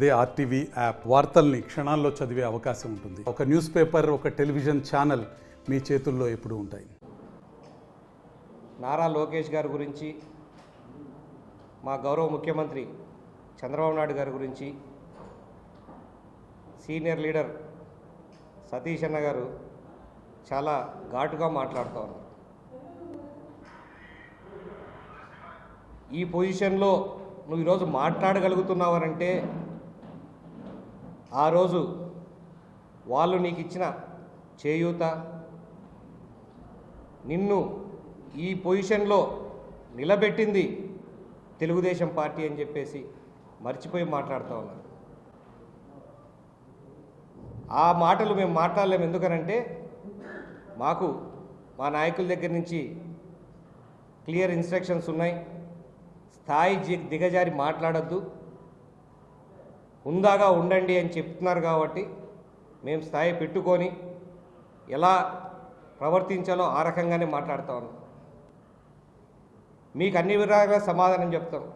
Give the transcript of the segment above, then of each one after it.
అదే RTV app వార్తల్ని క్షణాల్లో చదివే అవకాశం ఉంటుంది. ఒక న్యూస్ పేపర్, ఒక టెలివిజన్ ఛానల్ మీ చేతుల్లో ఎప్పుడూ ఉంటాయి. నారా లోకేష్ గారి గురించి, మా గౌరవ ముఖ్యమంత్రి చంద్రబాబు నాయుడు గారి గురించి సీనియర్ లీడర్ సతీష్ అన్న గారు చాలా ఘాటుగా మాట్లాడుతూ ఉన్నారు. ఈ పొజిషన్లో నువ్వు ఈరోజు మాట్లాడగలుగుతున్నావనంటే ఆ రోజు వాళ్ళు నీకు ఇచ్చిన చేయూత, నిన్ను ఈ పొజిషన్లో నిలబెట్టింది తెలుగుదేశం పార్టీ అని చెప్పేసి మర్చిపోయి మాట్లాడుతూ ఉన్నారు. ఆ మాటలు మేము మాట్లాడలేము. ఎందుకనంటే మాకు మా నాయకుల దగ్గర నుంచి క్లియర్ ఇన్స్ట్రక్షన్స్ ఉన్నాయి. స్థాయి దిగజారి మాట్లాడద్దు, హుందాగా ఉండండి అని చెప్తున్నారు. కాబట్టి మేము స్థాయి పెట్టుకొని ఎలా ప్రవర్తించాలో ఆ రకంగానే మాట్లాడుతూ ఉన్నాం. మీకు అన్ని విధాలుగా సమాధానం చెప్తాం.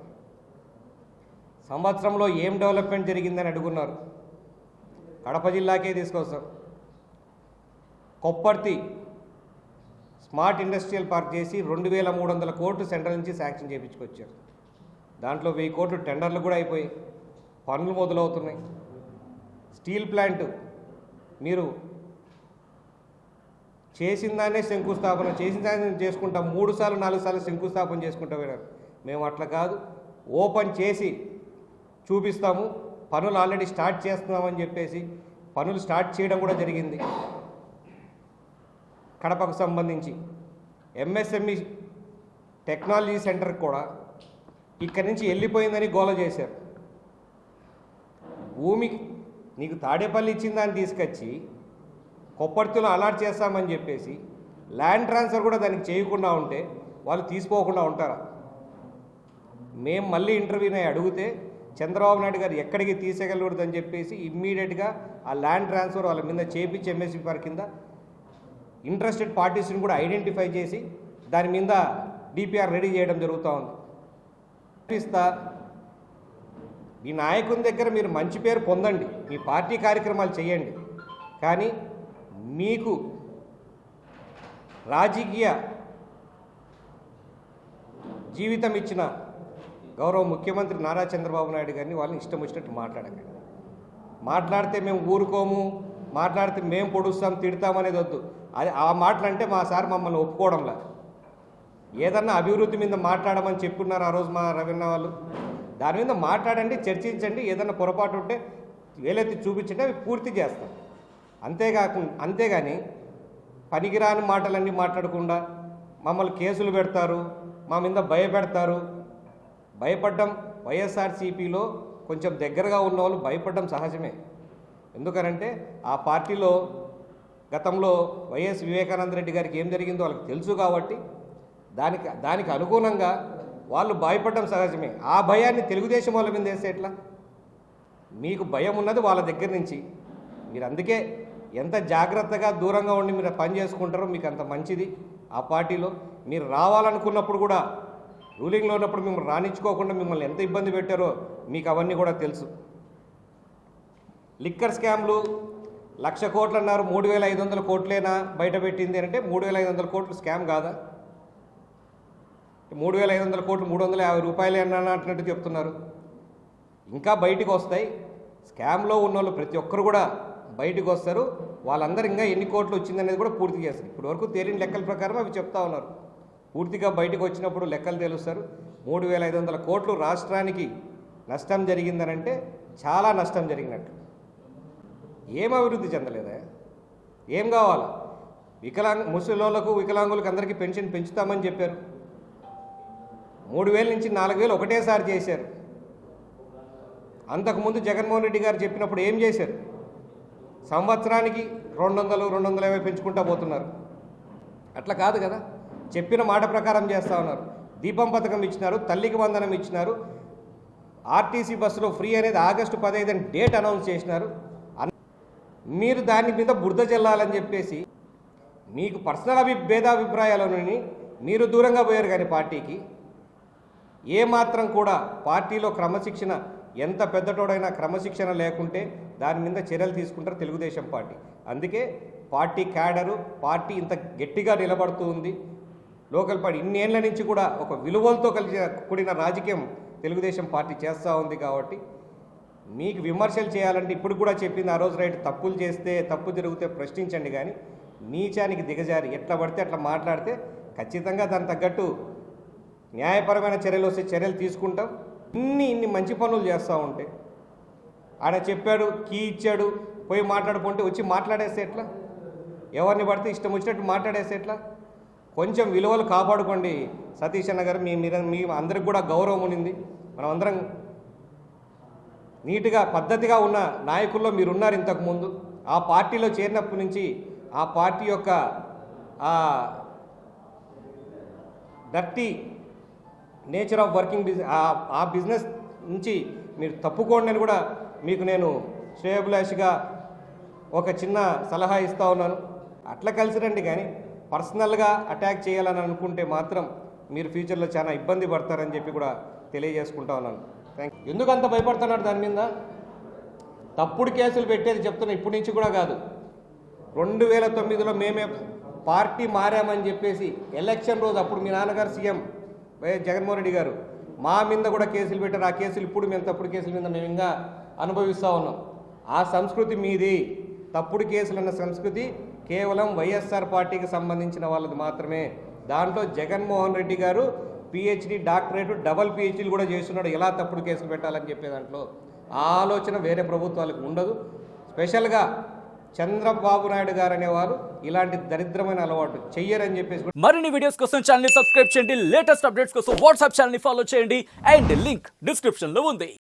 సంవత్సరంలో ఏం డెవలప్మెంట్ జరిగిందని అడుగున్నారు. కడప జిల్లాకే తీసుకొస్తాం. కొప్పర్తి స్మార్ట్ ఇండస్ట్రియల్ పార్క్ చేసి 2300 కోట్లు సెంట్రల్ నుంచి శాంక్షన్ చేయించుకొచ్చారు. దాంట్లో 1000 కోట్లు టెండర్లు కూడా అయిపోయి పనులు మొదలవుతున్నాయి. స్టీల్ ప్లాంట్ మీరు చేసిన దాన్నే శంకుస్థాపన చేసుకుంటాం. 3 సార్లు 4 సార్లు శంకుస్థాపన చేసుకుంటూ పోయినారు. మేము అట్లా కాదు, ఓపెన్ చేసి చూపిస్తాము, పనులు ఆల్రెడీ స్టార్ట్ చేస్తున్నామని చెప్పేసి పనులు స్టార్ట్ చేయడం కూడా జరిగింది. కడపకు సంబంధించి ఎంఎస్ఎంఈ టెక్నాలజీ సెంటర్ కూడా ఇక్కడి నుంచి వెళ్ళిపోయిందని గోల చేశారు. భూమి నీకు తాడేపల్లి ఇచ్చిన దాన్ని తీసుకొచ్చి కొప్పర్తిలో అలాట్ చేస్తామని చెప్పేసి ల్యాండ్ ట్రాన్స్ఫర్ కూడా దానికి చేయకుండా ఉంటే వాళ్ళు తీసుకోకుండా ఉంటారా? మేము మళ్ళీ ఇంటర్వ్యూని అడిగితే చంద్రబాబు నాయుడు గారు ఎక్కడికి తీసేయగలకూడదని చెప్పేసి ఇమ్మీడియట్గా ఆ ల్యాండ్ ట్రాన్స్ఫర్ వాళ్ళ మీద చేపించి ఎంఎస్సీ పార్క్ కింద ఇంట్రెస్టెడ్ పార్టీస్ని కూడా ఐడెంటిఫై చేసి దాని మీద డిపిఆర్ రెడీ చేయడం జరుగుతూ ఉంది. మీ నాయకుని దగ్గర మీరు మంచి పేరు పొందండి, మీ పార్టీ కార్యక్రమాలు చేయండి. కానీ మీకు రాజకీయ జీవితం ఇచ్చిన గౌరవ ముఖ్యమంత్రి నారా చంద్రబాబు నాయుడు గారిని వాళ్ళని ఇష్టం వచ్చినట్టు మాట్లాడకండి. మాట్లాడితే మేము ఊరుకోము, మాట్లాడితే మేము పొడుస్తాం, తిడతామనేది వద్దు. అది ఆ మాటలు అంటే మా సార్ మమ్మల్ని ఒప్పుకోవడంలా. ఏదన్నా అభివృద్ధి మీద మాట్లాడమని చెప్పున్నారు ఆ రోజు మా రవీణ వాళ్ళు. దాని మీద మాట్లాడండి, చర్చించండి. ఏదన్నా పొరపాటు ఉంటే వేలెత్తి చూపించండి, అవి పూర్తి చేస్తాం. అంతేగాని పనికిరాని మాటలన్నీ మాట్లాడకుండా మమ్మల్ని కేసులు పెడతారు, మా మీద భయపెడతారు. భయపడ్డం వైఎస్ఆర్సీపీలో కొంచెం దగ్గరగా ఉన్న వాళ్ళు భయపడడం సహజమే. ఎందుకనంటే ఆ పార్టీలో గతంలో వైఎస్ వివేకానంద రెడ్డి గారికి ఏం జరిగిందో వాళ్ళకి తెలుసు. కాబట్టి దానికి అనుగుణంగా వాళ్ళు భయపడడం సహజమే. ఆ భయాన్ని తెలుగుదేశం వాళ్ళ మీద వేస్తే ఎట్లా? మీకు భయం ఉన్నది వాళ్ళ దగ్గర నుంచి. మీరు అందుకే ఎంత జాగ్రత్తగా దూరంగా ఉండి మీరు పని చేసుకుంటారో మీకు అంత మంచిది. ఆ పార్టీలో మీరు రావాలనుకున్నప్పుడు కూడా, రూలింగ్లో ఉన్నప్పుడు మిమ్మల్ని రాణించుకోకుండా మిమ్మల్ని ఎంత ఇబ్బంది పెట్టారో మీకు అవన్నీ కూడా తెలుసు. లిక్కర్ స్కామ్లు 1,00,000 కోట్లు అన్నారు, 3,500 కోట్లేనా బయట పెట్టింది అంటే 3,500 కోట్లు స్కామ్ కాదా? 3,500 కోట్లు 350 రూపాయలే అన్నట్టు చెప్తున్నారు. ఇంకా బయటికి వస్తాయి. స్కామ్లో ఉన్న వాళ్ళు ప్రతి ఒక్కరు కూడా బయటకు వస్తారు. వాళ్ళందరూ ఇంకా ఎన్ని కోట్లు వచ్చిందనేది కూడా పూర్తి చేస్తారు. ఇప్పటి వరకు తేలిన లెక్కల ప్రకారం అవి చెప్తా ఉన్నారు. పూర్తిగా బయటకు వచ్చినప్పుడు లెక్కలు తెలుస్తారు. 3,500 కోట్లు రాష్ట్రానికి నష్టం జరిగిందనంటే చాలా నష్టం జరిగినట్టు. ఏం అభివృద్ధి చెందలేదా? ఏం కావాలా? ముసలోళ్ళకు, వికలాంగులకు అందరికీ పెన్షన్ పెంచుతామని చెప్పారు. 3,000 నుంచి 4,000 ఒకటేసారి చేశారు. అంతకుముందు జగన్మోహన్ రెడ్డి గారు చెప్పినప్పుడు ఏం చేశారు? సంవత్సరానికి 200, 250 పెంచుకుంటా పోతున్నారు. అట్లా కాదు కదా, చెప్పిన మాట ప్రకారం చేస్తూ ఉన్నారు. దీపం పథకం ఇచ్చినారు, తల్లికి వందనం ఇచ్చినారు, ఆర్టీసీ బస్సులో ఫ్రీ అనేది ఆగస్టు 15 డేట్ అనౌన్స్ చేసినారు. మీరు దాని మీద బురద చెల్లాలని చెప్పేసి మీకు పర్సనల్ భేదాభిప్రాయాలని మీరు దూరంగా పోయారు. కానీ పార్టీకి ఏమాత్రం కూడా పార్టీలో క్రమశిక్షణ ఎంత పెద్దటోడైనా క్రమశిక్షణ లేకుంటే దాని మీద చర్యలు తీసుకుంటారు తెలుగుదేశం పార్టీ. అందుకే పార్టీ క్యాడరు, పార్టీ ఇంత గట్టిగా నిలబడుతూ ఉంది. లోకల్ పార్టీ ఇన్నేళ్ల నుంచి కూడా ఒక విలువలతో కలిసి కూడిన రాజకీయం తెలుగుదేశం పార్టీ చేస్తూ ఉంది. కాబట్టి మీకు విమర్శలు చేయాలంటే ఇప్పుడు కూడా చెప్పింది ఆ రోజు రైట్, తప్పులు చేస్తే తప్పు జరిగితే ప్రశ్నించండి, కానీ నీచానికి దిగజారి ఎట్లా పడితే అట్లా మాట్లాడితే ఖచ్చితంగా దానికి తగ్గట్టు న్యాయపరమైన చర్యలు వస్తే చర్యలు తీసుకుంటాం. ఇన్ని మంచి పనులు చేస్తూ ఉంటే ఆడ చెప్పాడు, కీ ఇచ్చాడు, పోయి మాట్లాడుకుంటే వచ్చి మాట్లాడేస్తే ఎట్లా? ఎవరిని పడితే ఇష్టం వచ్చినట్టు మాట్లాడేస్తే ఎట్లా? కొంచెం విలువలు కాపాడుకోండి సతీష్ అన్న గారు. మీ అందరికి కూడా గౌరవం ఉన్నింది. మనం అందరం నీట్గా పద్ధతిగా ఉన్న నాయకుల్లో మీరున్నారు. ఇంతకుముందు ఆ పార్టీలో చేరినప్పటి నుంచి ఆ పార్టీ యొక్క డర్టీ నేచర్ ఆఫ్ వర్కింగ్ ఆ బిజినెస్ నుంచి మీరు తప్పుకోండి అని కూడా మీకు నేను శ్రేయోభిలాషిగా ఒక చిన్న సలహా ఇస్తూ ఉన్నాను. అట్లా కలిసి రండి, కానీ పర్సనల్గా అటాక్ చేయాలని అనుకుంటే మాత్రం మీరు ఫ్యూచర్లో చాలా ఇబ్బంది పడతారని చెప్పి కూడా తెలియజేసుకుంటా ఉన్నాను. Thank you. ఎందుకు అంత భయపడుతున్నాడు దాని మీద? తప్పుడు కేసులు పెట్టేది చెప్తున్నా, ఇప్పటి నుంచి కూడా కాదు. 2009లో మేమే పార్టీ మారామని చెప్పేసి ఎలక్షన్ రోజు అప్పుడు మీ నాన్నగారు సీఎం వైఎస్ జగన్మోహన్ రెడ్డి గారు మా మీద కూడా కేసులు పెట్టారు. ఆ కేసులు ఇప్పుడు మేము తప్పుడు కేసుల మీద మేము ఇంకా అనుభవిస్తూ ఉన్నాం. ఆ సంస్కృతి మీది. తప్పుడు కేసులు అన్న సంస్కృతి కేవలం వైఎస్ఆర్ పార్టీకి సంబంధించిన వాళ్ళది మాత్రమే. దాంట్లో జగన్మోహన్ రెడ్డి గారు పిహెచ్డి, డాక్టరేట్, డబల్ పిహెచ్డీలు కూడా చేస్తున్నాడు. ఎలా తప్పుడు కేసులు పెట్టాలని చెప్పే దాంట్లో ఆ ఆలోచన వేరే ప్రభుత్వాలకు ఉండదు. స్పెషల్గా చంద్రబాబు నాయుడు గారు అనేవారు ఇలాంటి దరిద్రమైన అలవాటు చెయ్యరని చెప్పేసి. మరిన్ని వీడియోస్ కోసం ఛానల్ ని సబ్స్క్రైబ్ చేయండి. లేటెస్ట్ అప్డేట్స్ కోసం వాట్సాప్ ఛానల్ ని ఫాలో చేయండి. అండ్ లింక్ డిస్క్రిప్షన్ లో ఉంది.